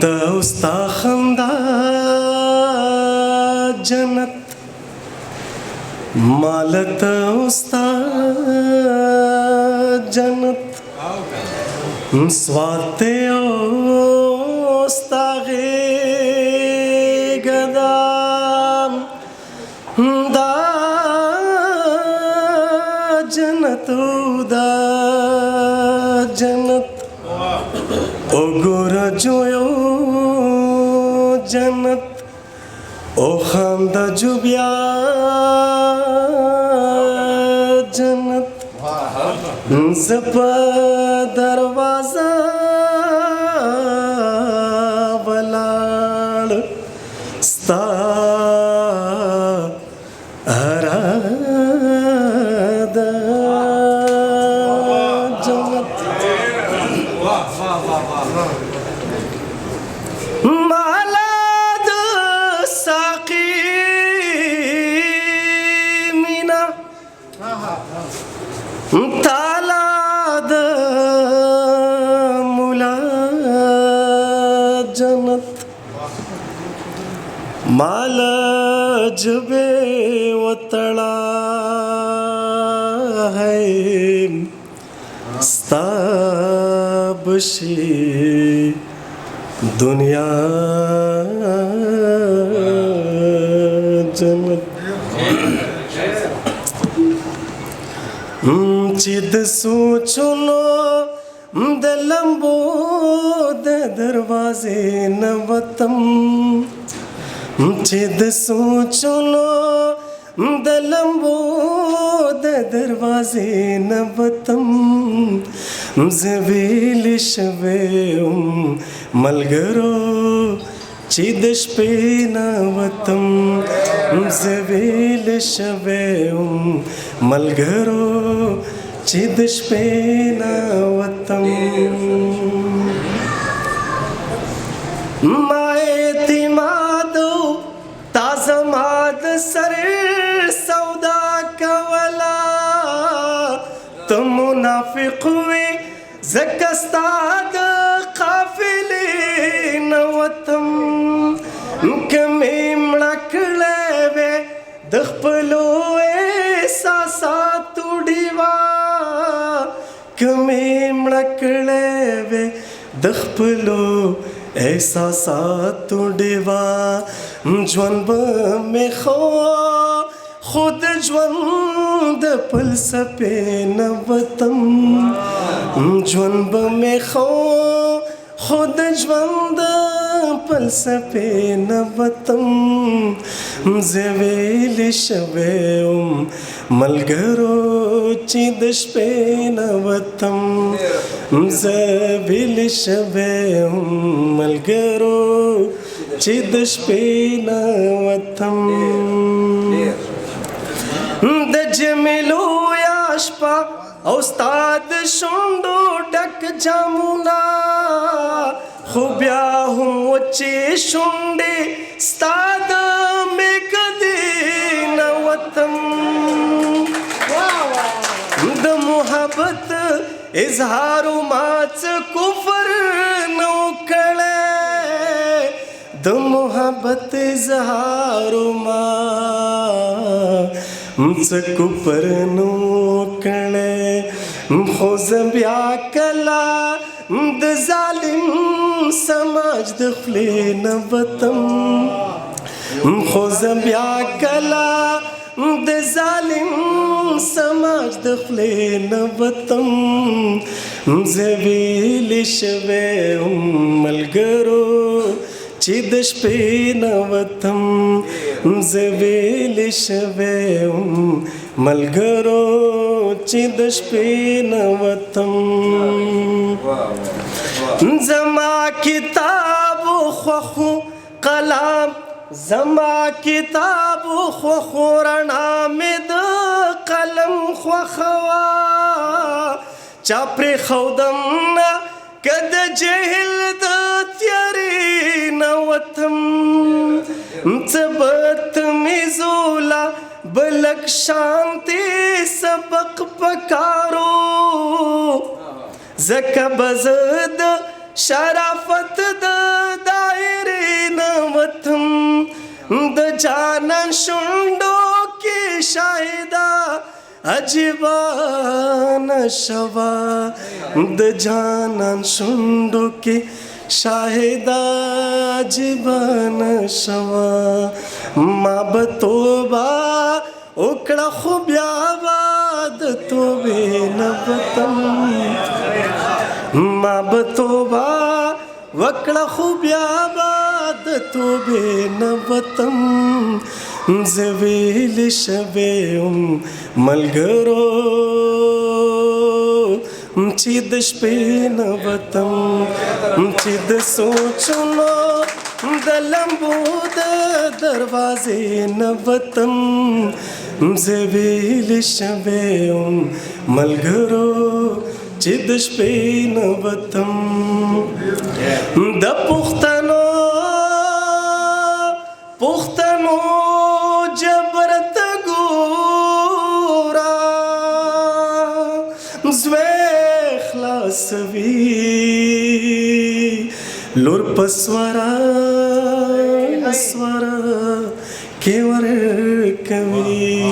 दोस्ता खंदा जन्नत मालत उस्ता जन्नत स्वाते उस्ता गे गदाम दा जन्नत दा जन्नत ओ गोर जोयो जन्नत ओ खांदा जुबिया जन्नत जप दरवाजा बलाड़ स्ता अरादा जन्नत मालाद साकी मीना तालाद मुला जन्नत माल जबे वतड़ा है स्ताबशी दुनिया जन्नत चिद सोचुनो दलंबो दरवाजे नवतम चिद सोचुनो दलंबो दरवाजे नवतम जवील शवे मलगरो चिदश पे नवतम जवील शवे मलगरो चिदश पे नवतम माए तिमादो ताजमाद सर सौदा कवला तुम मुनाफिक हुए ज़कस्ताद काफिले नवतम कमे मड़कड़े दखपलो ऐसा तुड़ीवा कमे मड़कड़े दखपलो ऐसा तुड़ीवा ज्वंब में खो खुद ज्वंद पलसपे नवतम ज्वंब में खो खुद ज्वंद पलसपे नवतम जवेल शवे मलगरो चिदश पे नवतम जवेल शवे मलगरो चिदश पे नवतम दजमिलो याशपा उस्ताद शुंडो डक जमुना खुब्या हूँ वच्चे शुंडे स्ताद में कदे नवतम द मुहब्बत इजहारो माच कुफर नौकड़े द मुहब्बत इजहारो माच कुफर नौकड़े खोज ब्या कला द जालिम समाज दखले नवतम खोज ब्या कला द जालिम समाज दखले नवतम जवील शवे मलगरो चिदश पे नवतम जवील शवे मलगरो चिदश पे नवतम जमा किताब ख्वखु कलाम जमा किताब ख्वखु रना में द कलम ख्वखवा चापरे खौदम کد جهل د تیاری نوتم تبت میزولا بلک شانتی سبق پکارو زکا بزد شرافت د دائری نوتم د جانان شنڈو کی شاہدہ عجیبان شوا د جانان شنڈو کی شاہدہ عجیبان شوا ما بتوبہ اکڑا خوبیا باد توبے نبتم ما بتوبہ وکڑا خوبیا باد توبے نبتم زویل شبیم ملګرو چې د شپې نه وتم چې د سوچونو د لمبو د دروازې نه وتم زویل شبیم ملګرو چې د شپې نه وتم د پښتنو جبرت ګورا زوی خلاصوي لور پسورا کې ورکوي